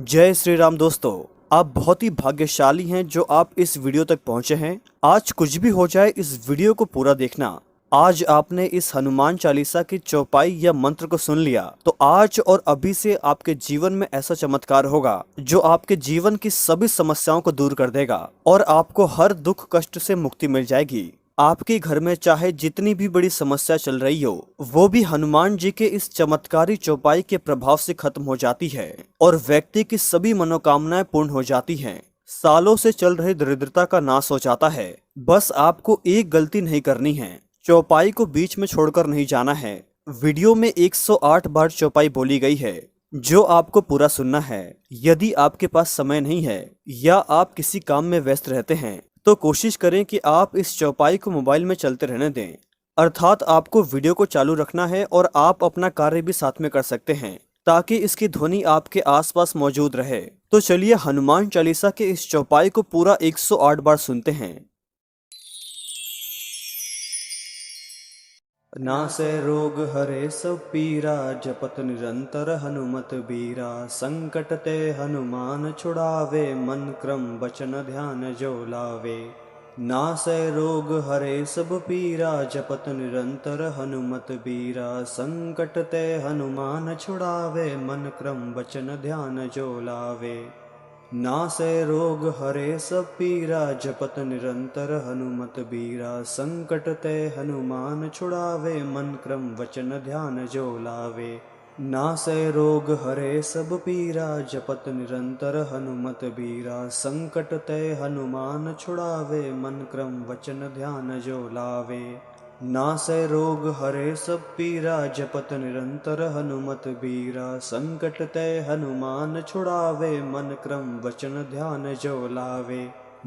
जय श्री राम दोस्तों। आप बहुत ही भाग्यशाली हैं जो आप इस वीडियो तक पहुंचे हैं। आज कुछ भी हो जाए इस वीडियो को पूरा देखना। आज आपने इस हनुमान चालीसा की चौपाई या मंत्र को सुन लिया तो आज और अभी से आपके जीवन में ऐसा चमत्कार होगा जो आपके जीवन की सभी समस्याओं को दूर कर देगा और आपको हर दुख कष्ट से मुक्ति मिल जाएगी। आपके घर में चाहे जितनी भी बड़ी समस्या चल रही हो वो भी हनुमान जी के इस चमत्कारी चौपाई के प्रभाव से खत्म हो जाती है और व्यक्ति की सभी मनोकामनाएं पूर्ण हो जाती हैं। सालों से चल रही दरिद्रता का नाश हो जाता है। बस आपको एक गलती नहीं करनी है, चौपाई को बीच में छोड़कर नहीं जाना है। वीडियो में 108 बार चौपाई बोली गई है जो आपको पूरा सुनना है। यदि आपके पास समय नहीं है या आप किसी काम में व्यस्त रहते हैं तो कोशिश करें कि आप इस चौपाई को मोबाइल में चलते रहने दें, अर्थात आपको वीडियो को चालू रखना है और आप अपना कार्य भी साथ में कर सकते हैं ताकि इसकी ध्वनि आपके आसपास मौजूद रहे। तो चलिए हनुमान चालीसा के इस चौपाई को पूरा 108 बार सुनते हैं। नासै रोग हरे सब पीरा, जपत निरंतर हनुमत बीरा। संकट ते हनुमान छुड़ावे, मन क्रम वचन ध्यान जो लावे। नासै रोग हरे सब पीरा, जपत निरंतर हनुमत बीरा। संकट ते हनुमान छुड़ावे, मन क्रम वचन ध्यान जो लावे। नासै रोग हरे सब पीरा, जपत निरंतर हनुमत बीरा। संकट ते हनुमान छुड़ावे, मन क्रम वचन ध्यान जो लावे। नासै रोग हरे सब पीरा, जपत निरंतर हनुमत बीरा। संकट ते हनुमान छुड़ावे, मन क्रम वचन ध्यान जो लावे। नासै रोग हरे सब पीरा, जपत निरंतर हनुमत बीरा। संकट ते हनुमान छुड़ावे, मन क्रम वचन ध्यान जो लावे।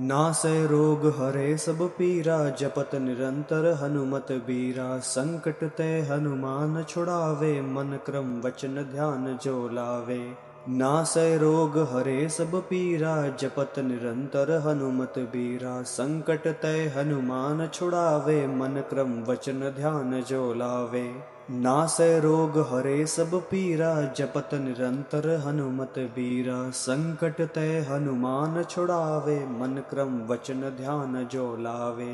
नासै रोग हरे सब पीरा, जपत निरंतर हनुमत बीरा। संकट ते हनुमान छुड़ावे, मन क्रम वचन ध्यान जो लावे। नासै रोग हरे सब पीरा, जपत निरंतर हनुमत बीरा। संकट ते हनुमान छुड़ावे, मन क्रम वचन ध्यान जो लावे। नासै रोग हरे सब पीरा, जपत निरंतर हनुमत बीरा। संकट ते हनुमान छुड़ावे, मन क्रम वचन ध्यान जो लावे।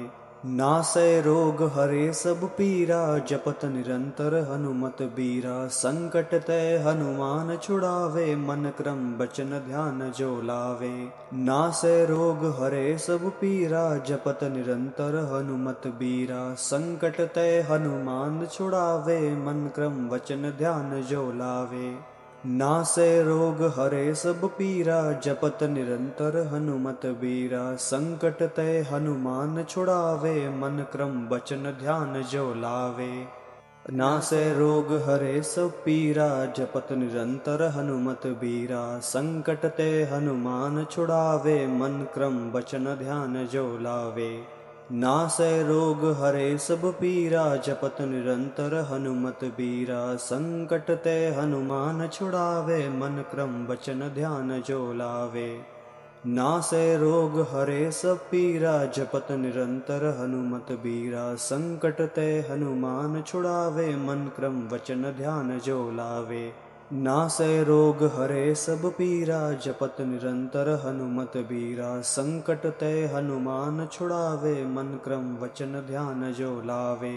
नासै रोग हरे सब पीरा, जपत निरंतर हनुमत बीरा। संकट ते हनुमान छुड़ावे, मन क्रम वचन ध्यान जो लावे। नासै रोग हरे सब पीरा, जपत निरंतर हनुमत बीरा। संकट ते हनुमान छुड़ावे, मन क्रम वचन ध्यान जो लावे। नासै रोग हरे सब पीरा, जपत निरंतर हनुमत बीरा। संकट ते हनुमान छुड़ावे, मन क्रम वचन ध्यान जो लावे। नासै रोग हरे सब पीरा, जपत निरंतर हनुमत बीरा। संकट ते हनुमान छुड़ावे, मन क्रम वचन ध्यान जो लावे। नासै रोग हरे सब पीरा, जपत निरंतर हनुमत बीरा। संकट ते हनुमान छुड़ावे, मन क्रम वचन ध्यान जो लावे। नासै रोग हरे सब पीरा, जपत निरंतर हनुमत बीरा। संकट ते हनुमान छुड़ावे, मन क्रम वचन ध्यान जो लावे। नासै रोग हरे सब पीरा, जपत निरंतर हनुमत बीरा। संकट ते हनुमान छुड़ावे, मन क्रम वचन ध्यान जो लावे।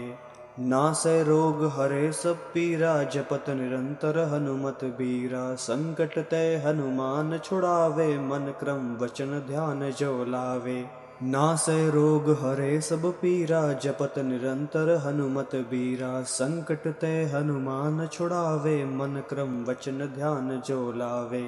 नासै रोग हरे सब पीरा, जपत निरंतर हनुमत बीरा। संकट ते हनुमान छुड़ावे, मन क्रम वचन ध्यान जो लावे। नासै रोग हरे सब पीरा, जपत निरंतर हनुमत बीरा। संकट ते हनुमान छुड़ावे, मन क्रम वचन ध्यान जो लावे।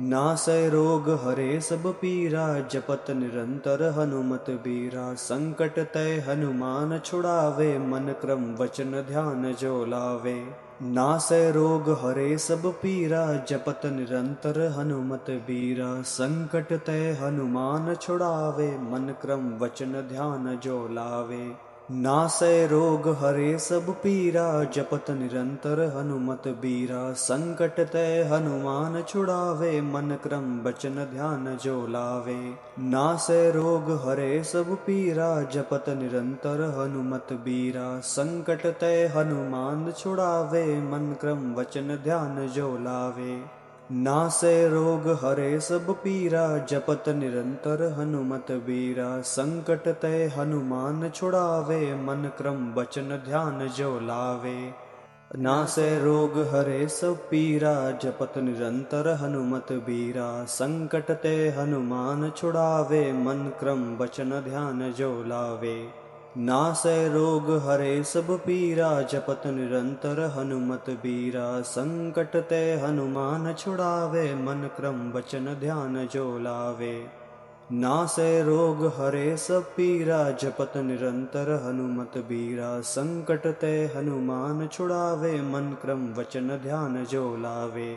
नासै रोग हरे सब पीरा, जपत निरंतर हनुमत बीरा। संकट ते हनुमान छुड़ावे, मन क्रम वचन ध्यान जो लावे। नासै रोग हरे सब पीरा, जपत निरंतर हनुमत बीरा। संकट ते हनुमान छुड़ावे, मन क्रम वचन ध्यान जो लावे। नासै रोग हरे सब पीरा, जपत निरंतर हनुमत बीरा। संकट ते हनुमान छुड़ावे, मन क्रम वचन ध्यान जो लावे। नासै रोग हरे सब पीरा, जपत निरंतर हनुमत बीरा। संकट ते हनुमान छुड़ावे, मन क्रम वचन ध्यान जो लावे। नासै रोग हरे सब पीरा, जपत निरंतर हनुमत बीरा। संकट ते हनुमान छुड़ावे, मन क्रम वचन ध्यान जो लावे। नासै रोग हरे सब पीरा, जपत निरंतर हनुमत बीरा। संकट ते हनुमान छुड़ावे, मन क्रम वचन ध्यान जो लावे। नासै रोग हरे सब पीरा, जपत निरंतर हनुमत बीरा। संकट ते हनुमान छुड़ावे, मन क्रम वचन ध्यान जो लावे। नासै रोग हरे सब पीरा, जपत निरंतर हनुमत बीरा। संकट ते हनुमान छुड़ावे, मन क्रम वचन ध्यान जो लावे।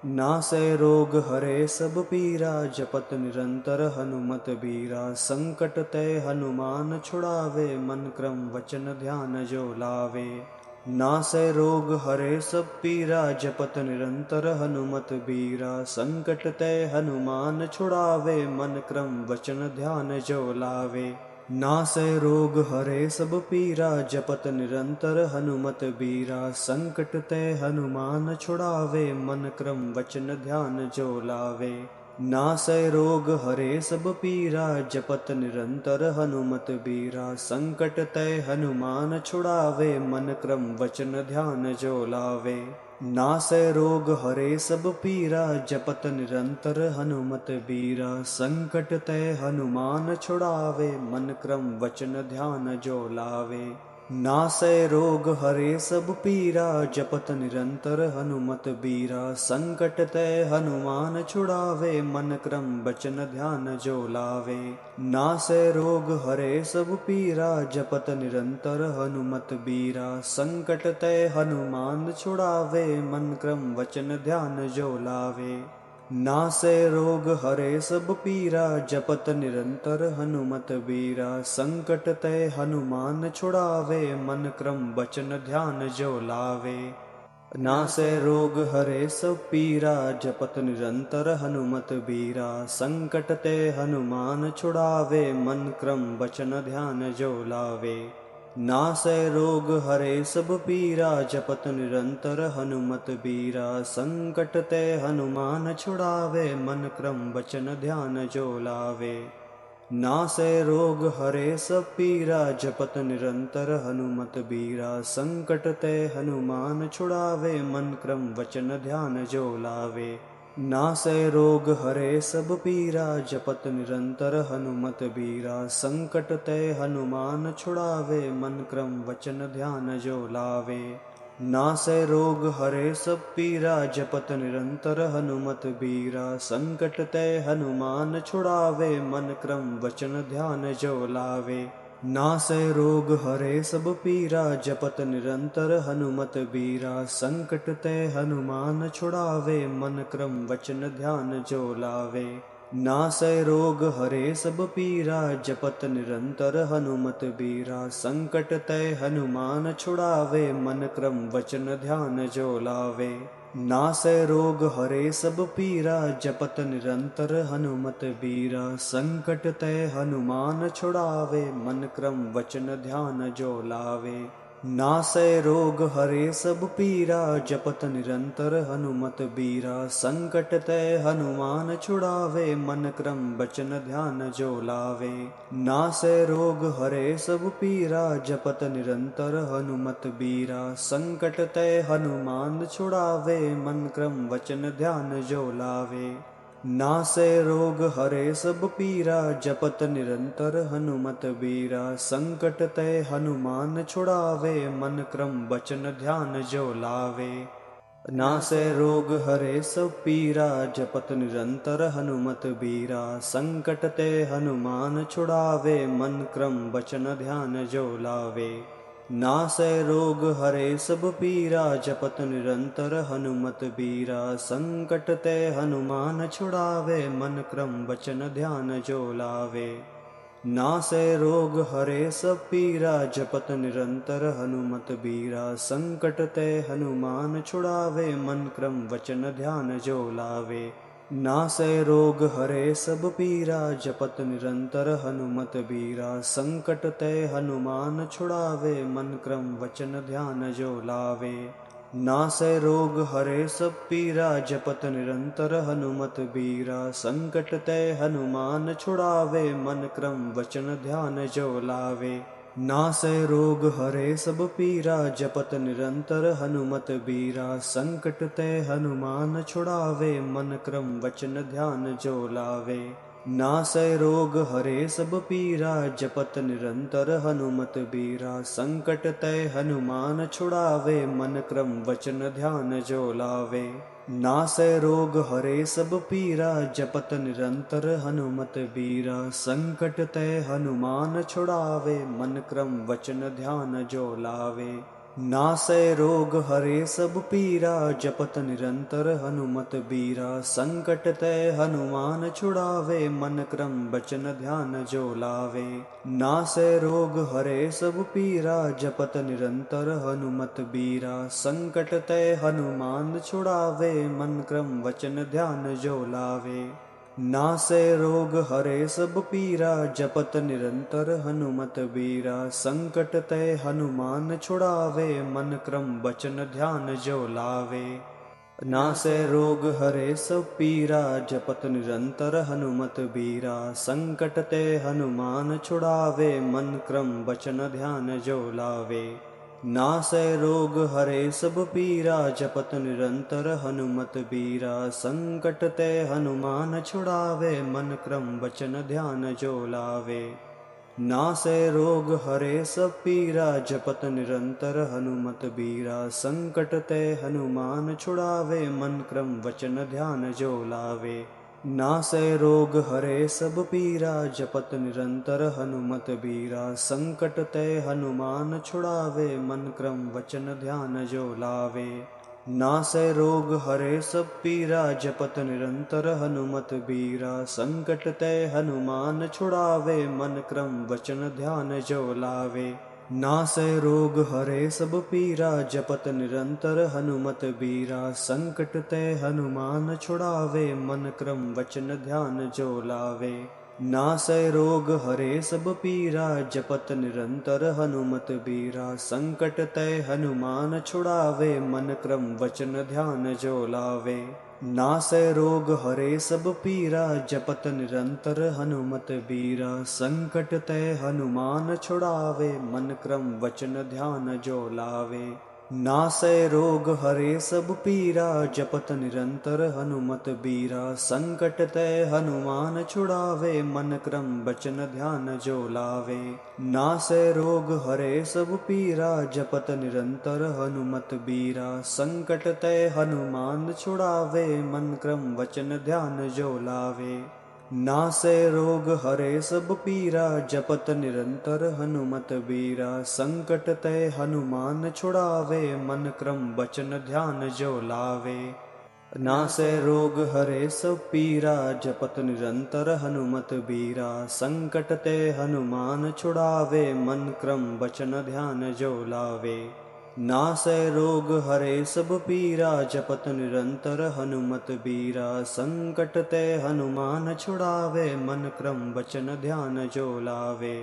नासै रोग हरे सब पीरा, जपत निरंतर हनुमत बीरा। संकट ते हनुमान छुड़ावे, मन क्रम वचन ध्यान जो लावे। नासै रोग हरे सब पीरा, जपत निरंतर हनुमत बीरा। संकट ते हनुमान छुड़ावे, मन क्रम वचन ध्यान जो लावे। नासै रोग हरे सब पीरा, जपत निरंतर हनुमत बीरा। संकट ते हनुमान छुड़ावे, मन क्रम वचन ध्यान जो लावे। नासै रोग हरे सब पीरा, जपत निरंतर हनुमत बीरा। संकट ते हनुमान छुड़ावे, मन क्रम वचन ध्यान जो लावे। नासै रोग हरे सब पीरा, जपत निरंतर हनुमत बीरा। संकट ते हनुमान छुड़ावे, मन क्रम वचन ध्यान जो लावे। नासै रोग हरे सब पीरा, जपत निरंतर हनुमत बीरा। संकट ते हनुमान छुड़ावे, मन क्रम वचन ध्यान जो लावे। नासै रोग हरे सब पीरा, जपत निरंतर हनुमत बीरा। संकट ते हनुमान छुड़ावे, मन क्रम वचन ध्यान जो लावे। नासै रोग हरे सब पीरा, जपत निरंतर हनुमत बीरा। संकट ते हनुमान छुड़ावे, मन क्रम वचन ध्यान जो लावे। नासै रोग हरे सब पीरा, जपत निरंतर हनुमत बीरा। संकट ते हनुमान छुड़ावे, मन क्रम वचन ध्यान जो लावे। नासै रोग हरे सब पीरा, जपत निरंतर हनुमत बीरा। संकट ते हनुमान छुड़ावे, मन क्रम वचन ध्यान जो लावे। नासै रोग हरे सब पीरा, जपत निरंतर हनुमत बीरा। संकट ते हनुमान छुड़ावे, मन क्रम वचन ध्यान जो लावे। नासै रोग हरे सब पीरा, जपत निरंतर हनुमत बीरा। संकट ते हनुमान छुड़ावे, मन क्रम वचन ध्यान जो लावे। नासै रोग हरे सब पीरा, जपत निरंतर हनुमत बीरा। संकट ते हनुमान छुड़ावे, मन क्रम वचन ध्यान जो लावे। नासै रोग हरे सब पीरा, जपत निरंतर हनुमत बीरा। संकट ते हनुमान छुड़ावे, मन क्रम वचन ध्यान जो लावे। नासै रोग हरे सब पीरा, जपत निरंतर हनुमत बीरा। संकट ते हनुमान छुड़ावे, मन क्रम वचन ध्यान जो लावे। नासै रोग हरे सब पीरा, जपत निरंतर हनुमत बीरा। संकट ते हनुमान छुड़ावे, मन क्रम वचन ध्यान जो लावे। नासै रोग हरे सब पीरा, जपत निरंतर हनुमत बीरा। संकट ते हनुमान छुड़ावे, मन क्रम वचन ध्यान जो लावे। नासै रोग हरे सब पीरा, जपत निरंतर हनुमत बीरा। संकट ते हनुमान छुड़ावे, मन क्रम वचन ध्यान जो लावे। नासै रोग हरे सब पीरा, जपत निरंतर हनुमत बीरा। संकट ते हनुमान छुड़ावे, मन क्रम वचन ध्यान जो लावे। नासै रोग हरे सब पीरा, जपत निरंतर हनुमत बीरा। संकट ते हनुमान छुड़ावे, मन क्रम वचन ध्यान जो लावे। नासै रोग हरे सब पीरा, जपत निरंतर हनुमत बीरा। संकट ते हनुमान छुड़ावे, मन क्रम वचन ध्यान जो लावे। नासै रोग हरे सब पीरा, जपत निरंतर हनुमत बीरा। संकट ते हनुमान छुड़ावे, मन क्रम वचन ध्यान जो लावे। नासै रोग हरे सब पीरा, जपत निरंतर हनुमत बीरा। संकट ते हनुमान छुड़ावे, मन क्रम वचन ध्यान जो लावे। नासै रोग हरे सब पीरा, जपत निरंतर हनुमत बीरा। संकट ते हनुमान छुड़ावे, मन क्रम वचन ध्यान जो लावे। नासै रोग हरे सब पीरा, जपत निरंतर हनुमत बीरा। संकट ते हनुमान छुड़ावे, मन क्रम वचन ध्यान जो लावे। नासै रोग हरे सब पीरा, जपत निरंतर हनुमत बीरा। संकट ते हनुमान छुड़ावे, मन क्रम वचन ध्यान जो लावे। नासै रोग हरे सब पीरा, जपत निरंतर हनुमत बीरा। संकट ते हनुमान छुड़ावे, मन क्रम वचन ध्यान जो लावे। नासै रोग हरे सब पीरा, जपत निरंतर हनुमत बीरा। संकट ते हनुमान छुड़ावे, मन क्रम वचन ध्यान जो लावे। नासै रोग हरे सब पीरा, जपत निरंतर हनुमत बीरा। संकट ते हनुमान छुड़ावे, मन क्रम वचन ध्यान जो लावे। नासै रोग हरे सब पीरा, जपत निरंतर हनुमत बीरा। संकट ते हनुमान छुड़ावे, मन क्रम वचन ध्यान जो लावे। नासै रोग हरे सब पीरा, जपत निरंतर हनुमत बीरा। संकट ते हनुमान छुड़ावे, मन क्रम वचन ध्यान जो लावे। नासै रोग हरे सब पीरा, जपत निरंतर हनुमत बीरा। संकट ते हनुमान छुड़ावे, मन क्रम वचन ध्यान जो लावे। नासै रोग हरे सब पीरा, जपत निरंतर हनुमत बीरा। संकट ते हनुमान छुड़ावे, मन क्रम वचन ध्यान जो लावे। नासै रोग हरे सब पीरा, जपत निरंतर हनुमत बीरा। संकट ते हनुमान छुड़ावे, मन क्रम वचन ध्यान जो लावे। नासै रोग हरे सब पीरा, जपत निरंतर हनुमत बीरा। संकट ते हनुमान छुड़ावे, मन क्रम वचन ध्यान जो लावे। नासै रोग हरे सब पीरा, जपत निरंतर हनुमत बीरा। संकट ते हनुमान छुड़ावे, मन क्रम वचन ध्यान जो लावे। नासै रोग हरे सब पीरा, जपत निरंतर हनुमत बीरा। संकट ते हनुमान छुड़ावे, मन क्रम वचन ध्यान जो लावे। नासै रोग हरे सब पीरा, जपत निरंतर हनुमत बीरा। संकट ते हनुमान छुड़ावे, मन क्रम वचन ध्यान जो लावे। नासै रोग हरे सब पीरा, जपत निरंतर हनुमत बीरा। संकट ते हनुमान छुड़ावे, मन क्रम वचन ध्यान जो लावे। नासै रोग हरे सब पीरा, जपत निरंतर हनुमत बीरा। संकट ते हनुमान छुड़ावे, मन क्रम वचन ध्यान जो लावे। नासै रोग हरे सब पीरा, जपत निरंतर हनुमत बीरा। संकट ते हनुमान छुड़ावे, मन क्रम वचन ध्यान जो लावे। नासै रोग हरे सब पीरा, जपत निरंतर हनुमत बीरा। संकट ते हनुमान छुड़ावे, मन क्रम वचन ध्यान जो लावे। नासै रोग हरे सब पीरा, जपत निरंतर हनुमत बीरा। संकट ते हनुमान छुड़ावे, मन क्रम वचन ध्यान जो लावे।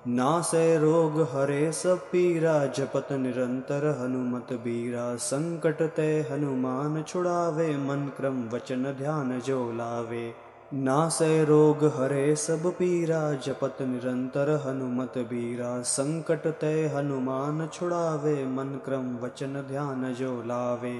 नासै रोग हरे सब पीरा, जपत निरंतर हनुमत बीरा। संकट ते हनुमान छुड़ावे, मन क्रम वचन ध्यान जो लावे। नासै रोग हरे सब पीरा, जपत निरंतर हनुमत बीरा। संकट ते हनुमान छुड़ावे, मन क्रम वचन ध्यान जो लावे।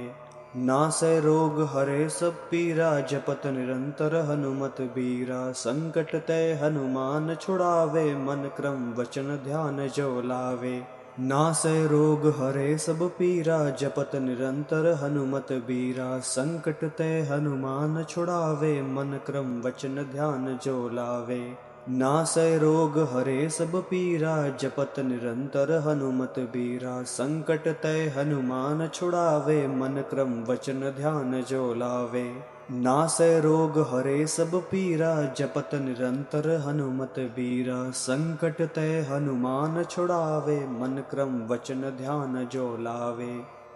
नासै रोग हरे सब पीरा, जपत निरंतर हनुमत बीरा। संकट ते हनुमान छुड़ावे, मन क्रम वचन ध्यान जो लावे। नासै रोग हरे सब पीरा, जपत निरंतर हनुमत बीरा। संकट ते हनुमान छुड़ावे, मन क्रम वचन ध्यान जो लावे। नासै रोग हरे सब पीरा, जपत निरंतर हनुमत बीरा। संकट ते हनुमान छुड़ावे, मन क्रम वचन ध्यान जो लावे। नासै रोग हरे सब पीरा, जपत निरंतर हनुमत बीरा। संकट ते हनुमान छुड़ावे, मन क्रम वचन ध्यान जो लावे।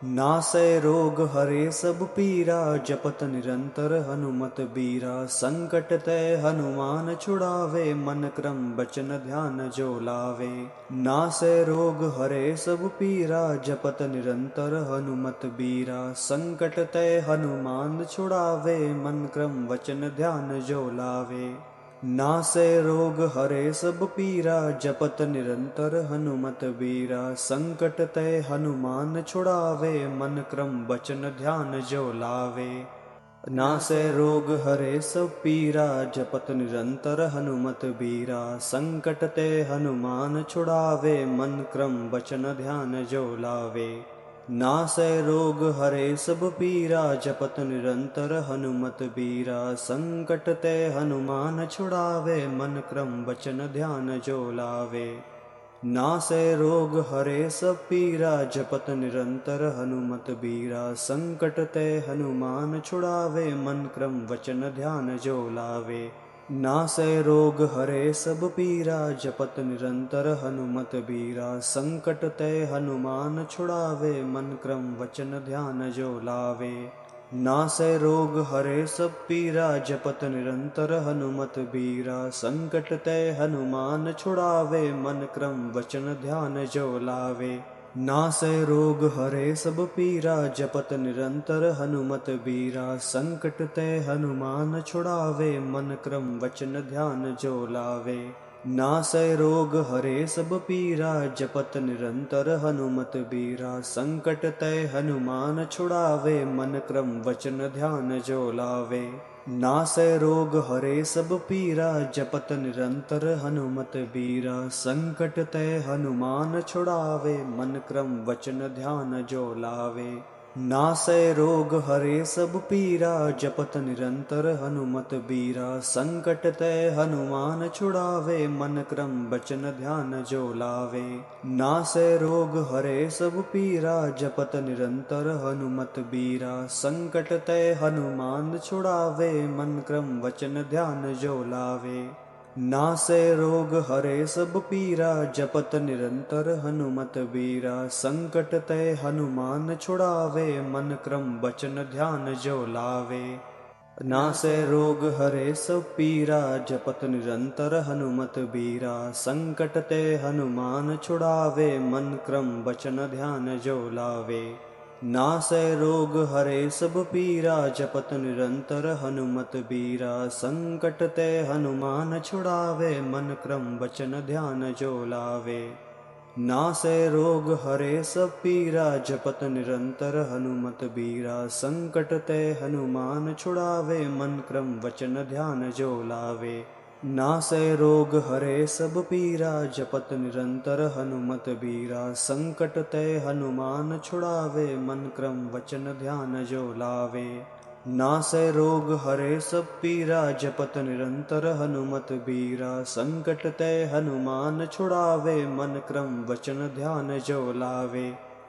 नासै रोग हरे सब पीरा, जपत निरंतर हनुमत बीरा। संकट ते हनुमान छुड़ावे, मन क्रम बचन ध्यान जो लावे। नासै रोग हरे सब पीरा, जपत निरंतर हनुमत बीरा। संकट ते हनुमान छुड़ावे, मन क्रम वचन ध्यान जो लावे। नासै रोग हरे सब पीरा, जपत निरंतर हनुमत बीरा। संकट ते हनुमान छुड़ावे, मन क्रम बचन ध्यान जो लावे। नासै रोग हरे सब पीरा, जपत निरंतर हनुमत बीरा। संकट ते हनुमान छुड़ावे, मन क्रम बचन ध्यान जो लावे। नासै रोग हरे सब पीरा, जपत निरंतर हनुमत बीरा। संकट ते हनुमान छुड़ावे, मन क्रम बचन ध्यान जो लावे। नासै रोग हरे सब पीरा, जपत निरंतर हनुमत बीरा। संकट ते हनुमान छुड़ावे, मन क्रम वचन ध्यान जो लावे। नासै रोग हरे सब पीरा, जपत निरंतर हनुमत बीरा। संकट ते हनुमान छुड़ावे, मन क्रम वचन ध्यान जो लावे। नासै रोग हरे सब पीरा, जपत निरंतर हनुमत बीरा। संकट ते हनुमान छुड़ावे, मन क्रम वचन ध्यान जो लावे। नासै रोग हरे सब पीरा, जपत निरंतर हनुमत बीरा। संकट ते हनुमान छुड़ावे, मन क्रम वचन ध्यान जो लावे। नासै रोग हरे सब पीरा, जपत निरंतर हनुमत बीरा। संकट ते हनुमान छुड़ावे, मन क्रम वचन ध्यान जो लावे। नासै रोग हरे सब पीरा, जपत निरंतर हनुमत बीरा। संकट ते हनुमान छुड़ावे, मन क्रम वचन ध्यान जो लावे। नासै रोग हरे सब पीरा, जपत निरंतर हनुमत बीरा। संकट ते हनुमान छुड़ावे, मन क्रम वचन ध्यान जो लावे। नासै रोग हरे सब पीरा, जपत निरंतर हनुमत बीरा। संकट ते हनुमान छुड़ावे, मन क्रम वचन ध्यान जो लावे। नासै रोग हरे सब पीरा, जपत निरंतर हनुमत बीरा। संकट ते हनुमान छुड़ावे, मन क्रम वचन ध्यान जो लावे। नासै रोग हरे सब पीरा, जपत निरंतर हनुमत बीरा। संकट ते हनुमान छुड़ावे, मन क्रम वचन ध्यान जो लावे। नासै रोग हरे सब पीरा, जपत निरंतर हनुमत बीरा। संकट ते हनुमान छुड़ावे, मन क्रम वचन ध्यान जो लावे। नासै रोग हरे सब पीरा, जपत निरंतर हनुमत बीरा। संकट ते हनुमान छुड़ावे, मन क्रम वचन ध्यान जो लावे। नासै रोग हरे सब पीरा, जपत निरंतर हनुमत बीरा। संकट ते हनुमान छुड़ावे, मन क्रम वचन ध्यान जो लावे। नासै रोग हरे सब पीरा, जपत निरंतर हनुमत बीरा। संकट ते हनुमान छुड़ावे, मन क्रम वचन ध्यान जो लावे।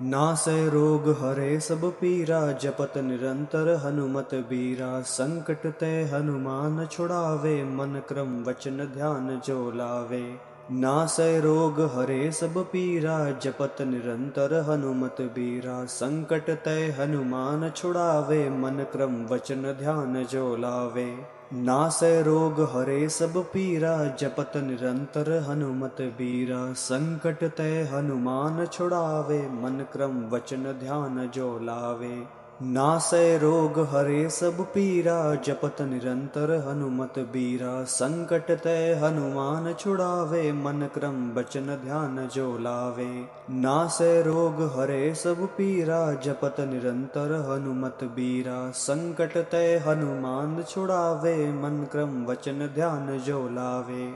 नासै रोग हरे सब पीरा, जपत निरंतर हनुमत बीरा। संकट ते हनुमान छुड़ावे, मन क्रम वचन ध्यान जो लावे। नासै रोग हरे सब पीरा, जपत निरंतर हनुमत बीरा। संकट ते हनुमान छुड़ावे, मन क्रम वचन ध्यान जो लावे। नासै रोग हरे सब पीरा, जपत निरंतर हनुमत बीरा। संकट ते हनुमान छुड़ावे, मन क्रम वचन ध्यान जो लावे। नासै रोग हरे सब पीरा, जपत निरंतर हनुमत बीरा। संकट ते हनुमान छुड़ावे, मन क्रम वचन ध्यान जो लावे। नासै रोग हरे सब पीरा, जपत निरंतर हनुमत बीरा। संकट ते हनुमान छुड़ावे, मन क्रम वचन ध्यान जो लावे।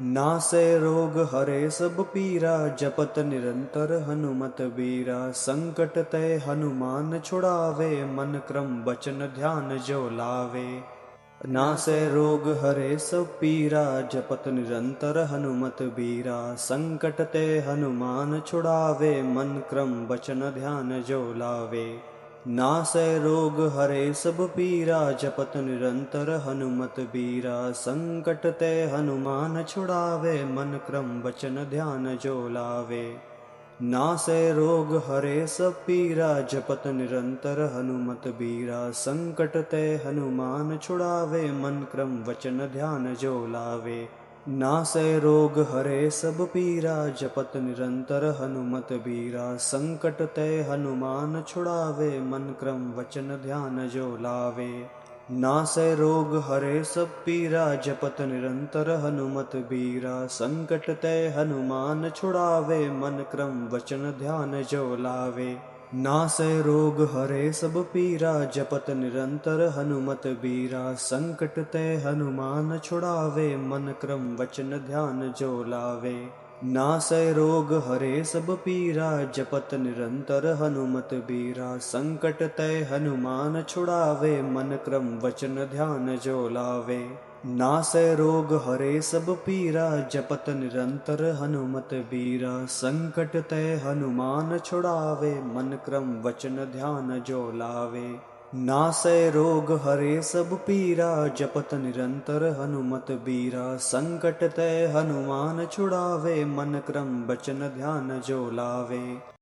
नासै रोग हरे सब पीरा, जपत निरंतर हनुमत बीरा। संकट ते हनुमान छुड़ावे, मन क्रम वचन ध्यान जो लावे। नासै रोग हरे सब पीरा, जपत निरंतर हनुमत बीरा। संकट ते हनुमान छुड़ावे, मन क्रम वचन ध्यान जो लावे। नासै रोग हरे सब पीरा, जपत निरंतर हनुमत बीरा। संकट ते हनुमान छुड़ावे, मन क्रम वचन ध्यान जो लावे। नासै रोग हरे सब पीरा, जपत निरंतर हनुमत बीरा। संकट ते हनुमान छुड़ावे, मन क्रम वचन ध्यान जो लावे। नासै रोग हरे सब पीरा, जपत निरंतर हनुमत बीरा। संकट ते हनुमान छुड़ावे, मन क्रम वचन ध्यान जो लावे। नासै रोग हरे सब पीरा, जपत निरंतर हनुमत बीरा। संकट ते हनुमान छुड़ावे, मन क्रम वचन ध्यान जो लावे। नासै रोग हरे सब पीरा, जपत निरंतर हनुमत बीरा। संकट ते हनुमान छुड़ावे, मन क्रम वचन ध्यान जो लावे। नासै रोग हरे सब पीरा, जपत निरंतर हनुमत बीरा। संकट ते हनुमान छुड़ावे, मन क्रम वचन ध्यान जो लावे। नासै रोग हरे सब पीरा, जपत निरंतर हनुमत बीरा। संकट ते हनुमान छुड़ावे, मन क्रम वचन ध्यान जो लावे। नासै रोग हरे सब पीरा, जपत निरंतर हनुमत बीरा। संकट ते हनुमान छुड़ावे, मन क्रम वचन ध्यान जो लावे।